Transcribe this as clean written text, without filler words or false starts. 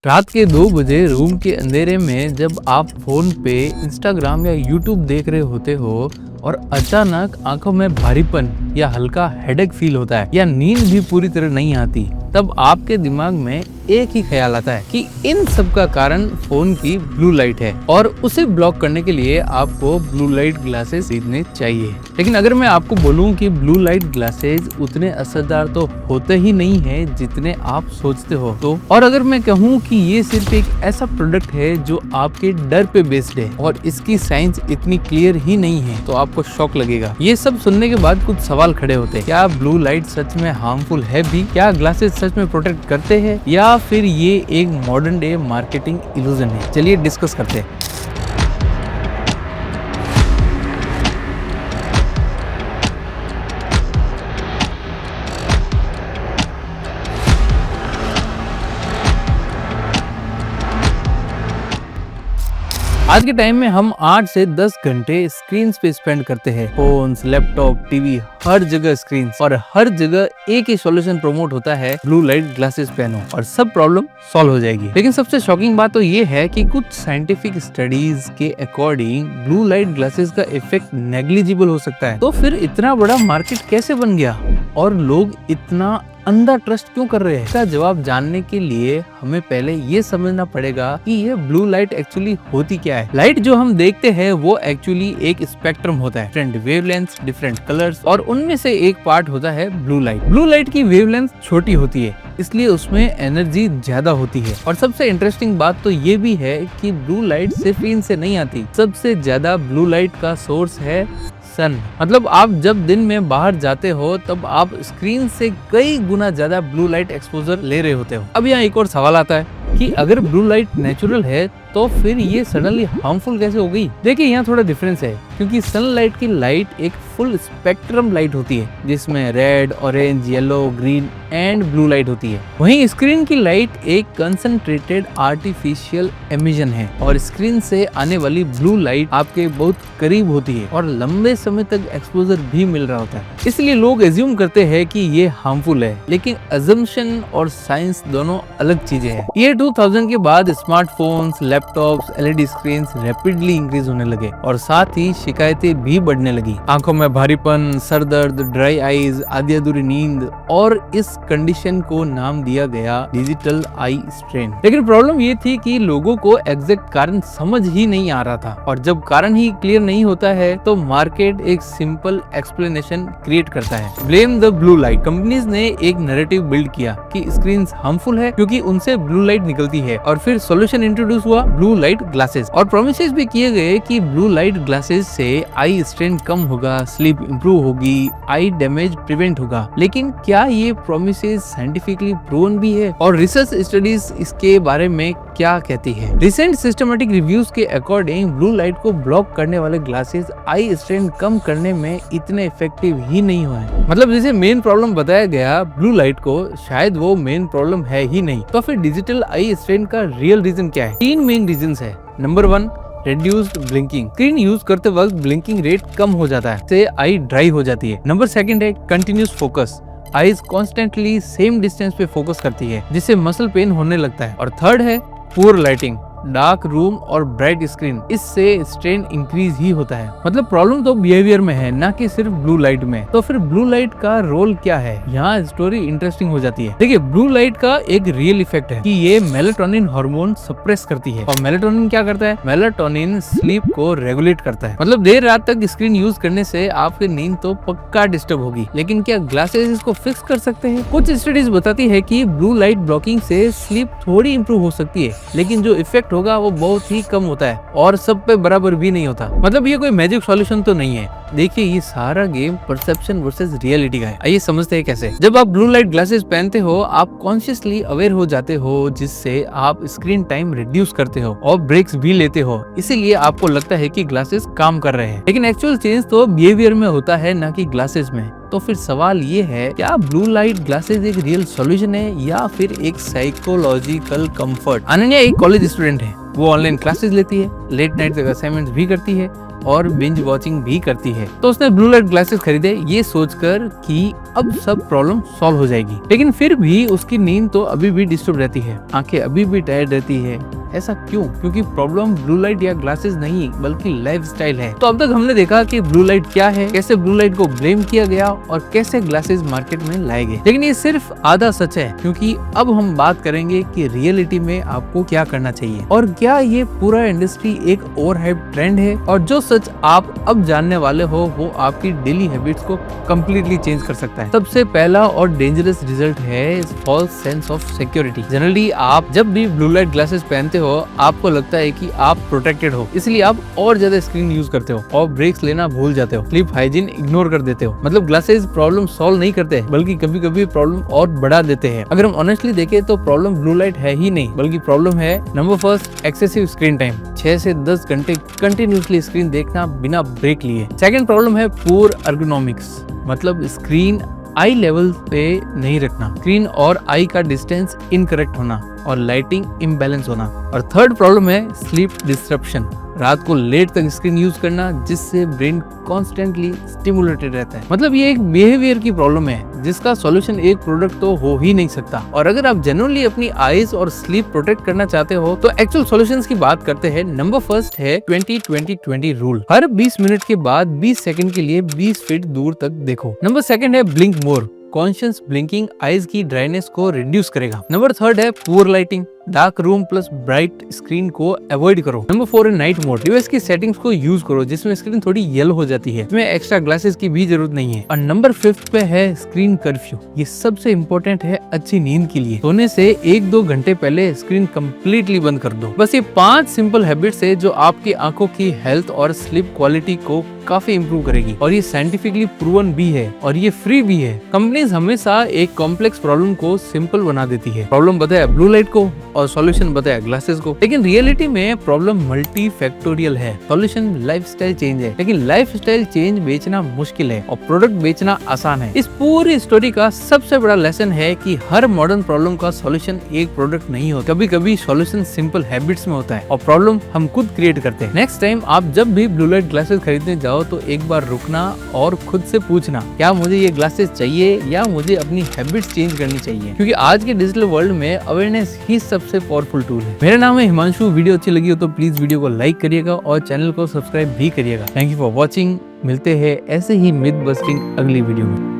रात के 2 बजे रूम के अंधेरे में जब आप फोन पे इंस्टाग्राम या यूट्यूब देख रहे होते हो और अचानक आंखों में भारीपन या हल्का हेडेक फील होता है या नींद भी पूरी तरह नहीं आती, तब आपके दिमाग में एक ही ख्याल आता है कि इन सब का कारण फोन की ब्लू लाइट है और उसे ब्लॉक करने के लिए आपको ब्लू लाइट ग्लासेस खरीदने चाहिए। लेकिन अगर मैं आपको बोलूं कि ब्लू लाइट ग्लासेस उतने असरदार तो होते ही नहीं है जितने आप सोचते हो तो, और अगर मैं कहूं कि ये सिर्फ एक ऐसा प्रोडक्ट है जो आपके डर पे बेस्ड है और इसकी साइंस इतनी क्लियर ही नहीं है, तो आपको शॉक लगेगा। ये सब सुनने के बाद कुछ सवाल खड़े होते हैं। क्या ब्लू लाइट सच में हार्मफुल है भी? क्या ग्लासेस सच में प्रोटेक्ट करते हैं या फिर ये एक मॉडर्न डे मार्केटिंग इल्यूजन है? चलिए डिस्कस करते हैं। आज के टाइम में हम 8 से 10 घंटे स्क्रीन पे स्पेंड करते हैं। फोन्स, लैपटॉप, टीवी, हर जगह स्क्रीन और हर जगह एक ही सॉल्यूशन प्रमोट होता है, ब्लू लाइट ग्लासेस पहनो और सब प्रॉब्लम सॉल्व हो जाएगी। लेकिन सबसे शॉकिंग बात तो ये है कि कुछ साइंटिफिक स्टडीज के अकॉर्डिंग ब्लू लाइट ग्लासेस का इफेक्ट नेग्लिजिबल हो सकता है। तो फिर इतना बड़ा मार्केट कैसे बन गया और लोग इतना अंधा ट्रस्ट क्यों कर रहे हैं? इसका जवाब जानने के लिए हमें पहले ये समझना पड़ेगा कि ये ब्लू लाइट एक्चुअली होती क्या है। लाइट जो हम देखते हैं वो एक्चुअली एक स्पेक्ट्रम होता है, डिफरेंट वेवलेंथ्स, डिफरेंट कलर्स, और उनमें से एक पार्ट होता है ब्लू लाइट। ब्लू लाइट की वेवलेंथ छोटी होती है, इसलिए उसमें एनर्जी ज्यादा होती है। और सबसे इंटरेस्टिंग बात तो ये भी है कि ब्लू लाइट सिर्फ इनसे नहीं आती, सबसे ज्यादा ब्लू लाइट का सोर्स है सन। मतलब आप जब दिन में बाहर जाते हो तब आप स्क्रीन से कई गुना ज्यादा ब्लू लाइट एक्सपोजर ले रहे होते हो। अब यहाँ एक और सवाल आता है कि अगर ब्लू लाइट नेचुरल है तो फिर ये सडनली हार्मफुल कैसे हो गई? देखिए यहाँ थोड़ा डिफरेंस है, क्योंकि सनलाइट की लाइट एक फुल स्पेक्ट्रम लाइट होती है जिसमें red, orange, yellow, green and blue light होती है। वहीं स्क्रीन की लाइट एक कंसंट्रेटेड आर्टिफिशियल एमिशन है और स्क्रीन से आने वाली ब्लू लाइट आपके बहुत करीब होती है और लंबे समय तक एक्सपोजर भी मिल रहा होता है। इसलिए लोग एज्यूम करते हैं कि ये हार्मफुल है, लेकिन अजम्पशन और साइंस दोनों अलग चीजें हैं। ये 2000 के बाद smartphones, laptops, LED screen rapidly increase होने लगे और साथ ही शिकायतें भी बढ़ने लगी। आंखों में भारीपन, सर दर्द, ड्राई आईज, आधी अधूरी नींद, और इस कंडीशन को नाम दिया गया डिजिटल आई स्ट्रेन। लेकिन प्रॉब्लम ये थी कि लोगों को एग्जैक्ट कारण समझ ही नहीं आ रहा था, और जब कारण ही क्लियर नहीं होता है तो मार्केट एक सिंपल एक्सप्लेनेशन क्रिएट करता है, blame the blue light. Companies ने एक नैरेटिव बिल्ड किया कि स्क्रीन हार्मफुल है क्योंकि उनसे ब्लू लाइट निकलती है, और फिर सॉल्यूशन इंट्रोड्यूस हुआ, ब्लू लाइट ग्लासेस। और प्रोमिसेस भी किए गए कि ब्लू लाइट ग्लासेस से आई स्ट्रेन कम होगा, स्लीप इंप्रूव होगी, आई डैमेज प्रिवेंट होगा। लेकिन क्या ये प्रोमिसेस साइंटिफिकली प्रूवन भी है? और रिसर्च स्टडीज इसके बारे में क्या कहती है? रिसेंट सिस्टमैटिक रिव्यूज के अकॉर्डिंग ब्लू लाइट को ब्लॉक करने वाले ग्लासेस आई स्ट्रेन कम करने में इतने इफेक्टिव ही नहीं हुए। मतलब जैसे मेन प्रॉब्लम बताया गया ब्लू लाइट को, शायद वो मेन प्रॉब्लम है ही नहीं। तो फिर डिजिटल आई स्ट्रेन का रियल रीजन क्या है? 3 मेन रीजन है। Number 1, reduced blinking. Screen use करते वक्त ब्लिंकिंग रेट कम हो जाता है, से आई ड्राई हो जाती है। नंबर 2 है continuous focus. Eyes constantly same distance पे फोकस करती है, जिससे मसल पेन होने लगता है। और 3rd है पुअर लाइटिंग। डार्क रूम और ब्राइट स्क्रीन, इससे स्ट्रेन इंक्रीज ही होता है। मतलब प्रॉब्लम तो बिहेवियर में है, ना कि सिर्फ ब्लू लाइट में। तो फिर ब्लू लाइट का रोल क्या है? यहाँ स्टोरी इंटरेस्टिंग हो जाती है। देखिए, ब्लू लाइट का एक रियल इफेक्ट है कि ये मेलाटोनिन हार्मोन सप्रेस करती है। और मेलाटोनिन क्या करता है? मेलाटोनिन स्लीप को रेगुलेट करता है। मतलब देर रात तक स्क्रीन यूज करने से आपकी नींद तो पक्का डिस्टर्ब होगी, लेकिन क्या ग्लासेस इसको फिक्स कर सकते हैं? कुछ स्टडीज बताती है कि ब्लू लाइट ब्लॉकिंग से स्लीप थोड़ी इंप्रूव हो सकती है, लेकिन जो इफेक्ट होगा वो बहुत ही कम होता है और सब पे बराबर भी नहीं होता। मतलब ये कोई मैजिक सॉल्यूशन तो नहीं है। देखिए, ये सारा गेम परसेप्शन वर्सेस रियलिटी का है। आइए समझते हैं कैसे। जब आप ब्लू लाइट ग्लासेस पहनते हो, आप कॉन्शियसली अवेयर हो जाते हो, जिससे आप स्क्रीन टाइम रिड्यूस करते हो और ब्रेक्स भी लेते हो। इसीलिए आपको लगता है कि ग्लासेस काम कर रहे हैं, लेकिन एक्चुअल चेंज तो बिहेवियर में होता है, ना कि ग्लासेस में। तो फिर सवाल ये है, क्या ब्लू लाइट ग्लासेस एक रियल सॉल्यूशन है या फिर एक साइकोलॉजिकल कंफर्ट? अनन्या एक कॉलेज स्टूडेंट है, वो ऑनलाइन क्लासेस लेती है, लेट नाइट तक असाइनमेंट्स भी करती है, और बिंज वॉचिंग भी करती है। तो उसने ब्लू लाइट ग्लासेस खरीदे ये सोचकर कि अब सब प्रॉब्लम सॉल्व हो जाएगी, लेकिन फिर भी उसकी नींद तो अभी भी डिस्टर्ब रहती है, आंखें अभी भी टायर्ड रहती है। ऐसा क्यों? क्योंकि प्रॉब्लम ब्लू लाइट या ग्लासेस नहीं बल्कि लाइफस्टाइल है। तो अब तक हमने देखा कि ब्लू लाइट क्या है, कैसे ब्लू लाइट को ब्लेम किया गया और कैसे ग्लासेस मार्केट में लाए गए। लेकिन ये सिर्फ आधा सच है, क्योंकि अब हम बात करेंगे कि रियलिटी में आपको क्या करना चाहिए और क्या ये पूरा इंडस्ट्री एक ओवरहाइप ट्रेंड है। और जो सच आप अब जानने वाले हो वो आपकी डेली हैबिट्स को कम्प्लीटली चेंज कर सकता है। सबसे पहला और डेंजरस रिजल्ट है false sense of security. Generally आप जब भी ब्लू लाइट ग्लासेस पहनते हो आपको लगता है कि आप प्रोटेक्टेड हो, इसलिए आप और ज्यादा स्क्रीन यूज करते हो और ब्रेक्स लेना भूल जाते हो, स्लीप हाइजीन इग्नोर कर देते हो। मतलब ग्लासेस प्रॉब्लम सॉल्व नहीं करते बल्कि कभी कभी प्रॉब्लम और बढ़ा देते हैं। अगर हम ऑनेस्टली देखें तो प्रॉब्लम ब्लू लाइट है ही नहीं बल्कि प्रॉब्लम है number first excessive screen time, 6 से 10 घंटे कंटिन्यूसली स्क्रीन देखना बिना ब्रेक लिए। सेकंड प्रॉब्लम है पुअर एर्गोनॉमिक्स, मतलब स्क्रीन आई लेवल पे नहीं रखना, स्क्रीन और आई का डिस्टेंस इनकरेक्ट होना और लाइटिंग इम्बैलेंस होना। और थर्ड प्रॉब्लम है स्लीप डिस्ट्रप्शन, रात को लेट तक स्क्रीन यूज करना जिससे ब्रेन कॉन्स्टेंटली स्टिमुलेटेड रहता है। मतलब ये एक बिहेवियर की प्रॉब्लम है जिसका सॉल्यूशन एक प्रोडक्ट तो हो ही नहीं सकता। और अगर आप जेन्युइनली अपनी आईज और स्लीप प्रोटेक्ट करना चाहते हो तो एक्चुअल सॉल्यूशंस की बात करते हैं। नंबर फर्स्ट है 20-20-20 रूल, हर 20 मिनट के बाद 20 सेकंड के लिए 20 फीट दूर तक देखो। नंबर सेकंड है ब्लिंक मोर, कॉन्शियस ब्लिंकिंग आईज की ड्राइनेस को रिड्यूस करेगा। नंबर थर्ड है poor lighting, dark room plus bright screen को अवॉइड करो। नंबर 4 है नाइट मोड, डिवाइस की सेटिंग्स को यूज करो जिसमें स्क्रीन थोड़ी येलो हो जाती है, इसमें एक्स्ट्रा ग्लासेस की भी जरूरत नहीं है। और नंबर 5 पे है स्क्रीन कर्फ्यू, ये सबसे इम्पोर्टेंट है अच्छी नींद के लिए। सोने से 1-2 घंटे पहले स्क्रीन कम्प्लीटली बंद कर दो। बस ये 5 सिंपल हैबिट्स है जो आपकी आंखों की हेल्थ और स्लीप क्वालिटी को काफी इंप्रूव करेगी और ये साइंटिफिकली प्रूवन भी है और ये फ्री भी है। कंपनीज हमेशा एक कॉम्प्लेक्स प्रॉब्लम को सिंपल बना देती है। प्रॉब्लम बताया ब्लू लाइट को और सॉल्यूशन बताया ग्लासेस को, लेकिन रियलिटी में प्रॉब्लम मल्टी फैक्टोरियल है। सॉल्यूशन लाइफस्टाइल चेंज है, लेकिन लाइफस्टाइल चेंज बेचना मुश्किल है और प्रोडक्ट बेचना आसान है। इस पूरी स्टोरी का सबसे बड़ा लेसन है कि हर मॉडर्न प्रॉब्लम का सॉल्यूशन एक प्रोडक्ट नहीं होता, कभी कभी सॉल्यूशन सिंपल हैबिट्स में होता है और प्रॉब्लम हम खुद क्रिएट करते हैं। नेक्स्ट टाइम आप जब भी ब्लू लाइट ग्लासेस खरीदने जाओ तो एक बार रुकना और खुद से पूछना क्या मुझे ये ग्लासेस चाहिए या मुझे अपनी हैबिट्स चेंज करनी चाहिए, क्योंकि आज के डिजिटल वर्ल्ड में अवेयरनेस ही सबसे पावरफुल टूल है। मेरा नाम है हिमांशु, वीडियो अच्छी लगी हो तो प्लीज वीडियो को लाइक करिएगा और चैनल को सब्सक्राइब भी करिएगा। थैंक यू फॉर वॉचिंग, मिलते हैं ऐसे ही मिथ बस्टिंग अगली वीडियो में।